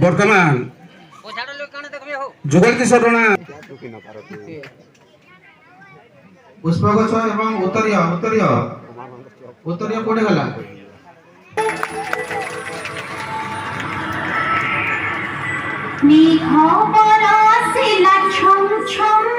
वर्तमान जुगल किशोर राणा पुष्पगछ एवं उत्तरीय उत्तरीय उत्तरीय कोडे गला मेघ बरसिला छम छम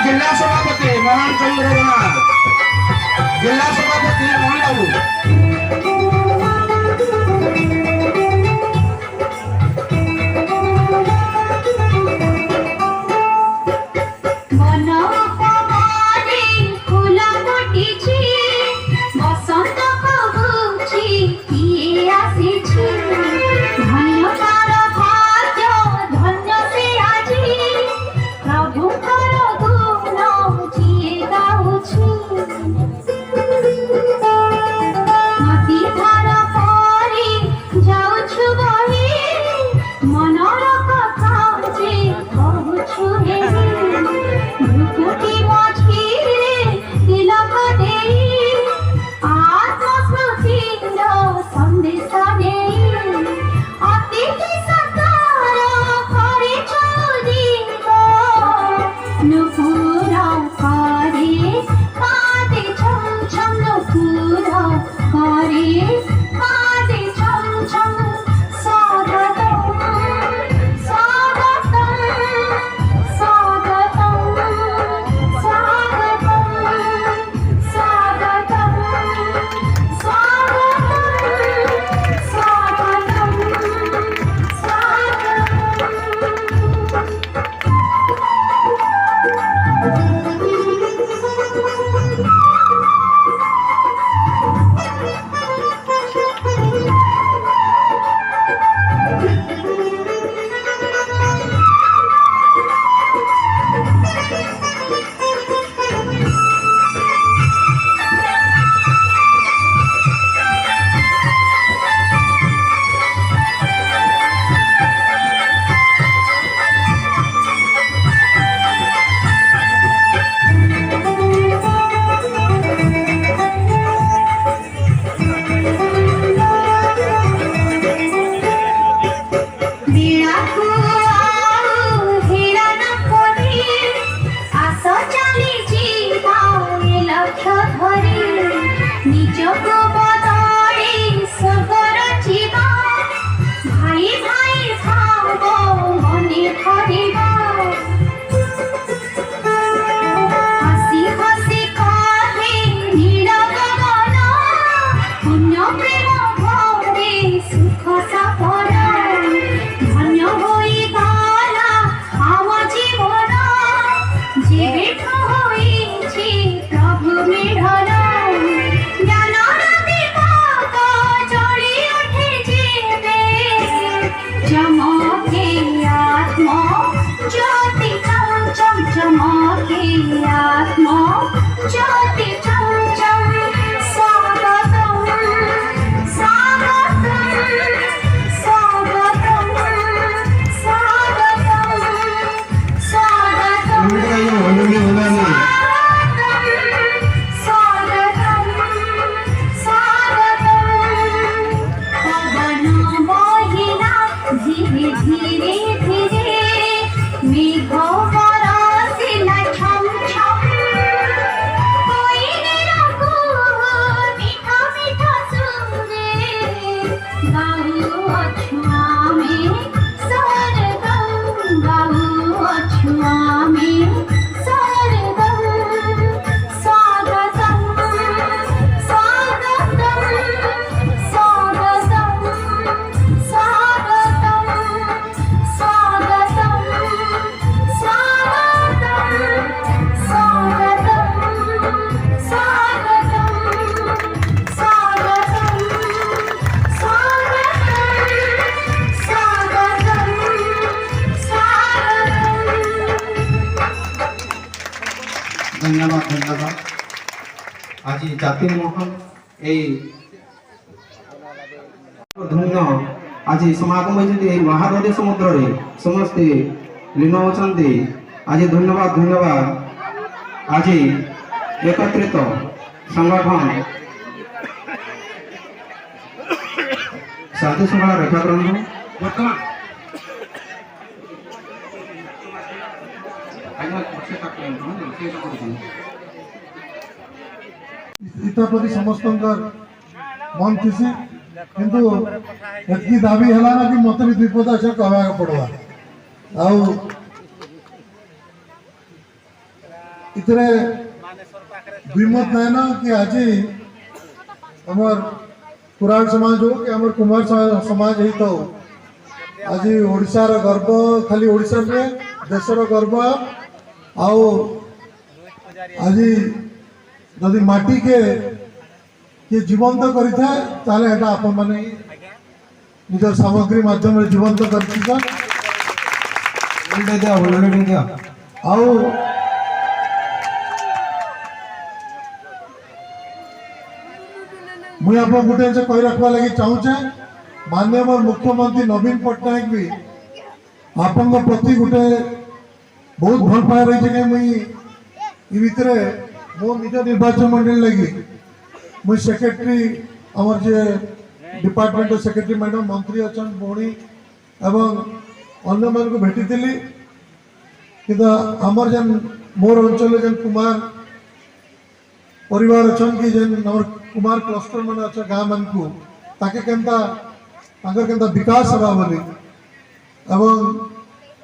जिला सभापति मोहन चंद्र राणा जिला सभापति मोहन बाबू आज जाति मोहन धन्य आज समागम होती महानदी समुद्र रे समस्ते लीन होती आज धन्यवाद धन्यवाद आज एकत्रित संगठन शांति श्रृंखला रक्षा करना बर्तमान प्रति समस्त मन खुशी किंतु एतकी दाबी है ना कि मत भी विपद अच्छे कहवा पड़वा इतने विमत नहीं ना कि आज हमार कुरान समाज हो कि हमार कुमार समाज ही तो आज ओडिशार गर्व खाली ओडिशा में देशर गर्व आओ आज जदि माटी के जीवंत करें आपण मैंने निज सामग्री माध्यम जीवंत कर मुझे आप गोटे कही रखा लगी चाहूचे माननीय मुख्यमंत्री नवीन पट्टनायक भी आपण प्रति गोटे बहुत भल पाए रही है मुई भितर मो निज निर्वाचन मंडली लगी मुई सेक्रेटरी आमर जे डिपार्टमेंट सेक्रेटरी मैडम मंत्री अच्छा भौणी एवं अन्य मान को भेटी कि आमर जेन मोर अंचल जेन कुमार परिवार अच्छा कि जेन आमर कुमार क्लस्टर मान अच्छा गाँ मान को ताके केंता विकास हवा बोली एवं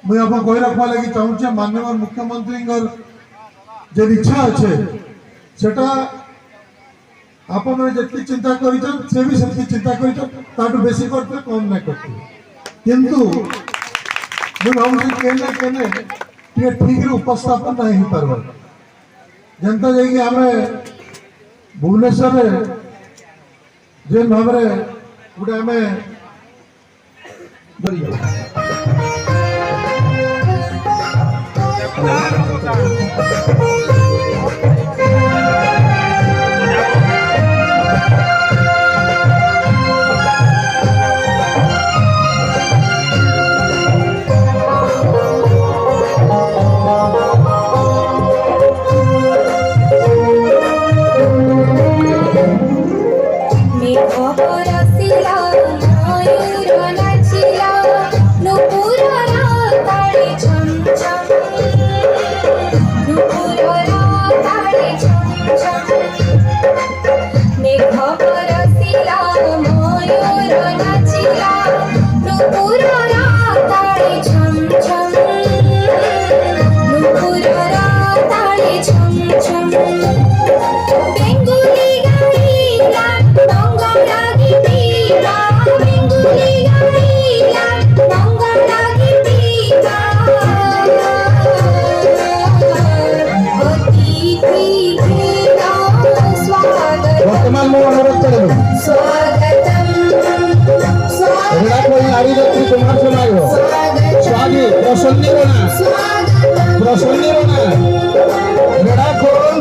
मुझे आप कही रखा लगी चाहूचे माननीय मुख्यमंत्री जे इच्छा अच्छे सेटा आप जी चिंता कर भी से चिंता कर बेसी करते कम नहीं करते किंतु मुझे भावुँ ठीक उपस्थापन नहीं हो पार जनता जाकि आम भुवनेश्वर जेन भाव गोटे आम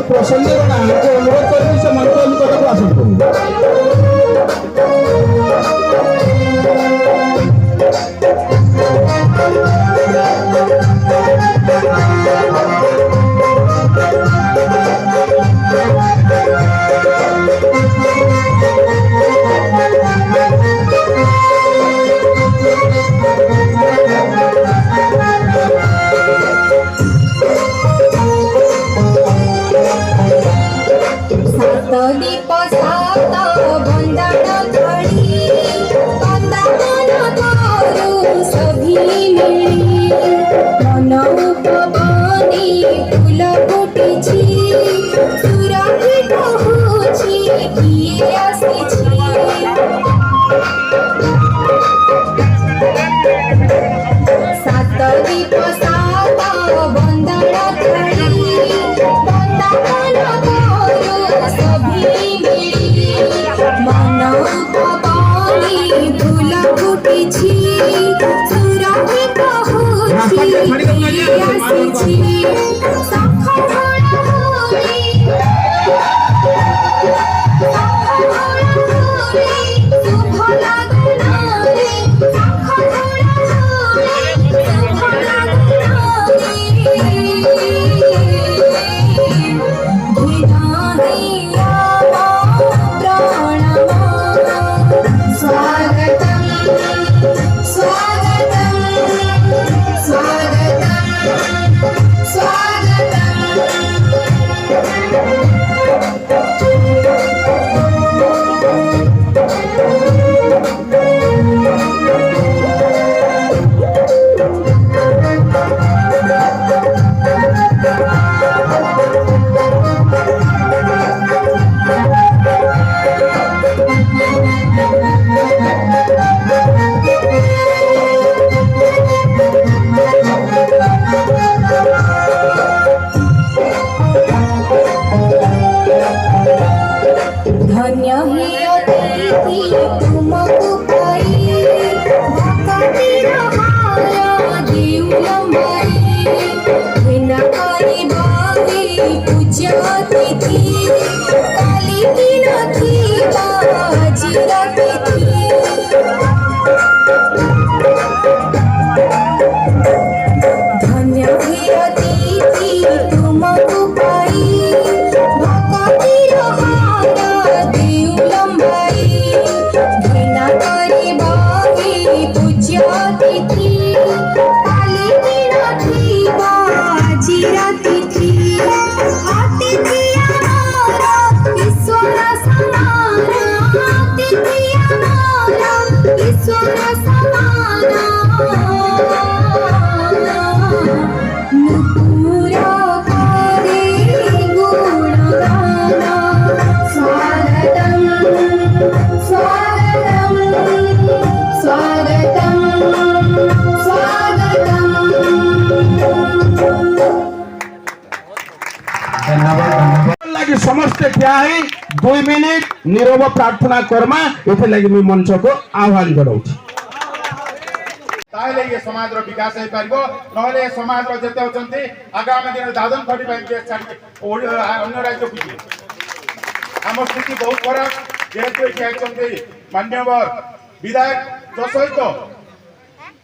प्रसन्न अनुरोध कर से मंत्र निकट को आसन धन्य ही अतिथि तुमको पाई भक्ति रहाया देउलम्बाई बिना करी बावी पूज्य अतिथि काली की नथी बाजीर तिथि धन्य ही अतिथि तुमको पाई भक्ति रहाया देउलम्बाई घृणा करी बावी पूज्य अतिथि काली की नथी बाजीर तिथि अतिथि हमारा ईश्वर समाना अतिथि हमारा ईश्वर समाना नुपुरा करे गुणगाना स्वागतं स्वागतं स्वागतं स्वागतं लगी समस्ते क्या है 2 मिनिट नीरव प्रार्थना करमा एथे लगी मी मंच को आह्वान कराउछि ताहले ये समाज रो विकास हे पारिबो नहले ये समाज रो जते होचंती आगामी दिन दादन खटी पाइ के छाडी अन्य राज्य को दिए हम स्थिति बहुत खराब जेहेतु एठी आइचंती मान्यवर विधायक जो सहित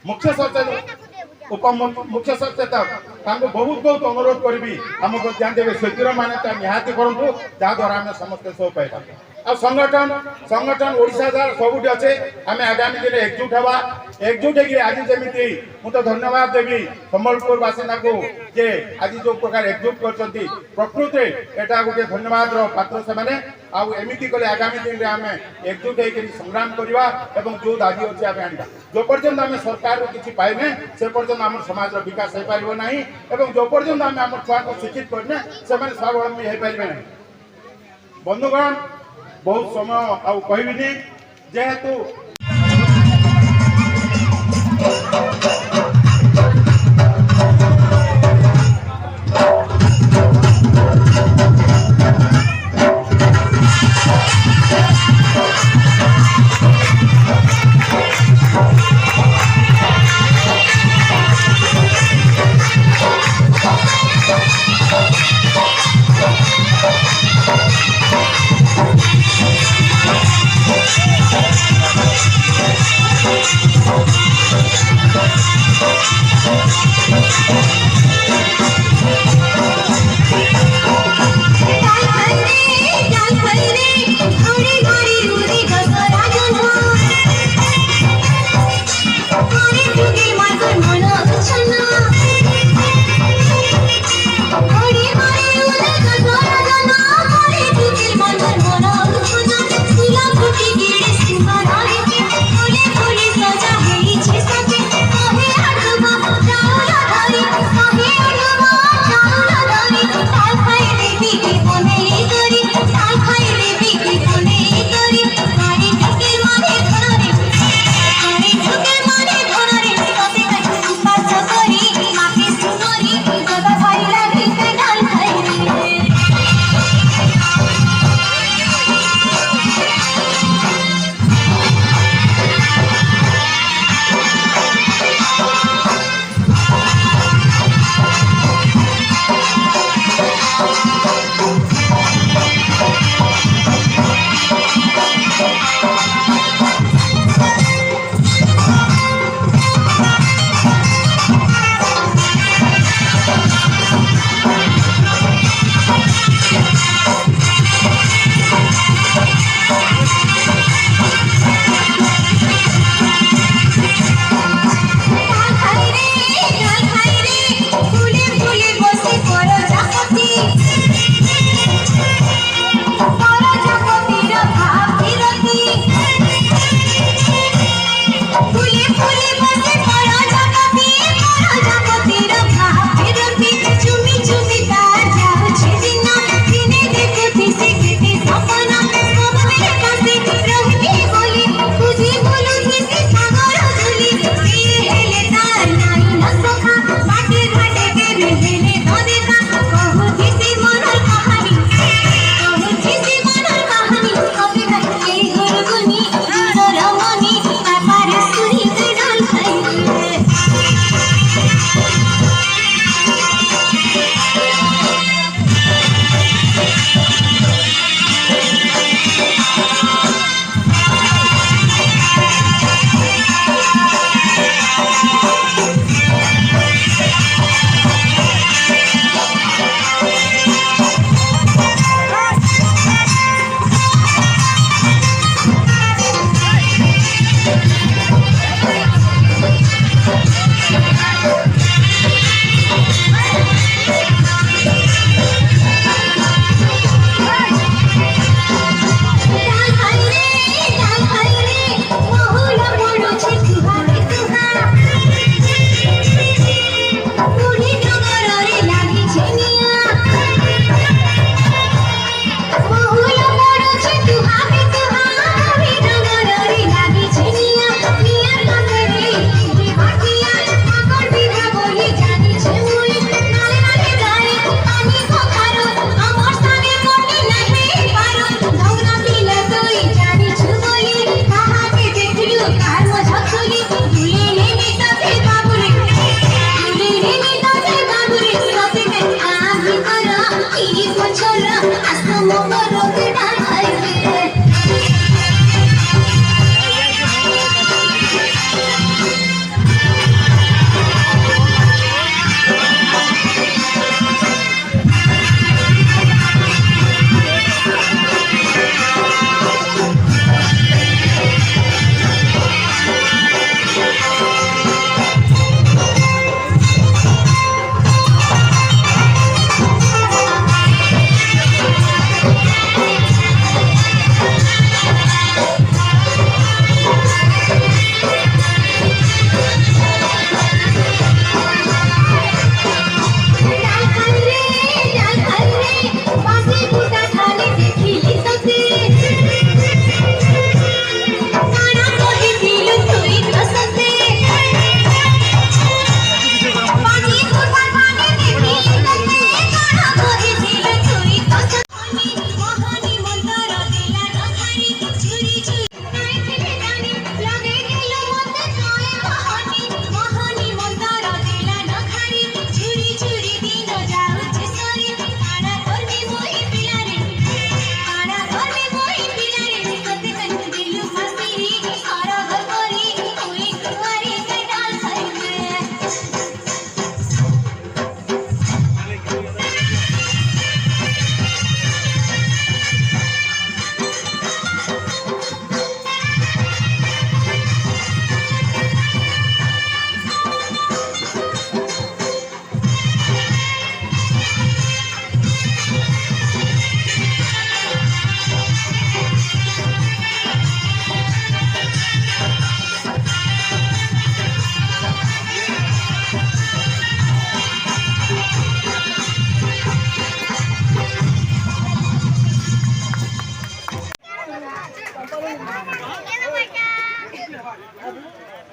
मुख्य सचेतक मुख्य सचेतक तांको बहुत बहुत अनुरोध करबी हमको ध्यान देबे सचिव माने ता निहाती करंतु जा द्वारा हम समस्त सो पाइबा आ संगठन ओडिसा दा सबुटी अछि हमें आगामी दिन एकजुट हवा एकजुट है आज जमीती मु तो धन्यवाद देवी संबलपुर बासिंदा को जे आज जो प्रकार एकजुट करछंती प्रकृति एटा गोटे धन्यवाद रो पात्र से माने आ एमिति कले आगामी दिन रे हमें एकजुट है कि संग्राम करबा एवं जो दाबी अछि आमे आनबा जो पर्यंत हमें सरकार रो किछि पाइने से पर्यंत हमर समाज रो विकास हे पारिबो नाही एवं जो पर्यंत हमें हमर छुआ को शिक्षित करने से माने स्वावलंबी हे पारिबे नाही बंधुगण बहुत समय आ कहबिनी जेहेतु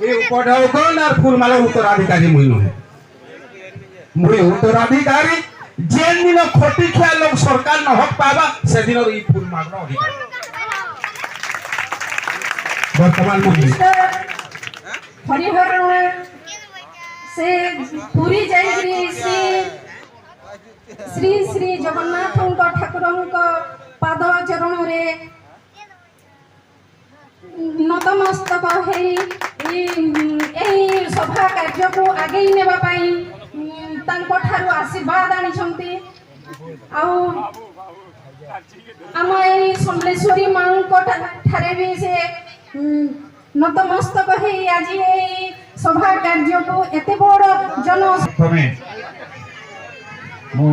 ये उपढौकन और फूलमाला उत्तराधिकारी मुई नुहे मुई उत्तराधिकारी जेन दिन खोटी खिया लोग सरकार न हक पावा से दिन ई फूलमाला अधिकारी वर्तमान मुई हरिहर से पूरी जाइरी श्री श्री जगन्नाथ ठाकुर पाद चरण रे नतमस्तक सभा कार्य को आगे नेबा पाई ठारू आशीर्वाद आनी आम ए समलेश्वरी माँ ठारे भी से नतमस्तक आज ए सभा कार्य को एते बड़ जन प्रथमे मो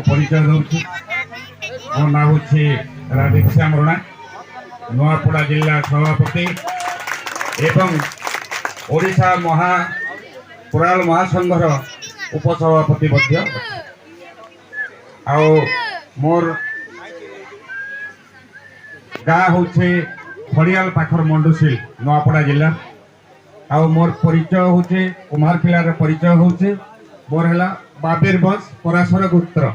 परिचय दूसरी मो ना हूँ राधेश्याम रଣା नुआपड़ा जिला सभापति एवं ओडिशा पुराण महासंघर उपसभापति मध्य आओ मोर गाँ हूँ खड़ियाल पाखर मंडुशिल नुआपड़ा जिला आओ मोर परिचय हूँ कुमारखिलार परिचय हूँ मोर है बाबीर बस पराशर गोत्र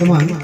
ବର୍ତ୍ତମାନ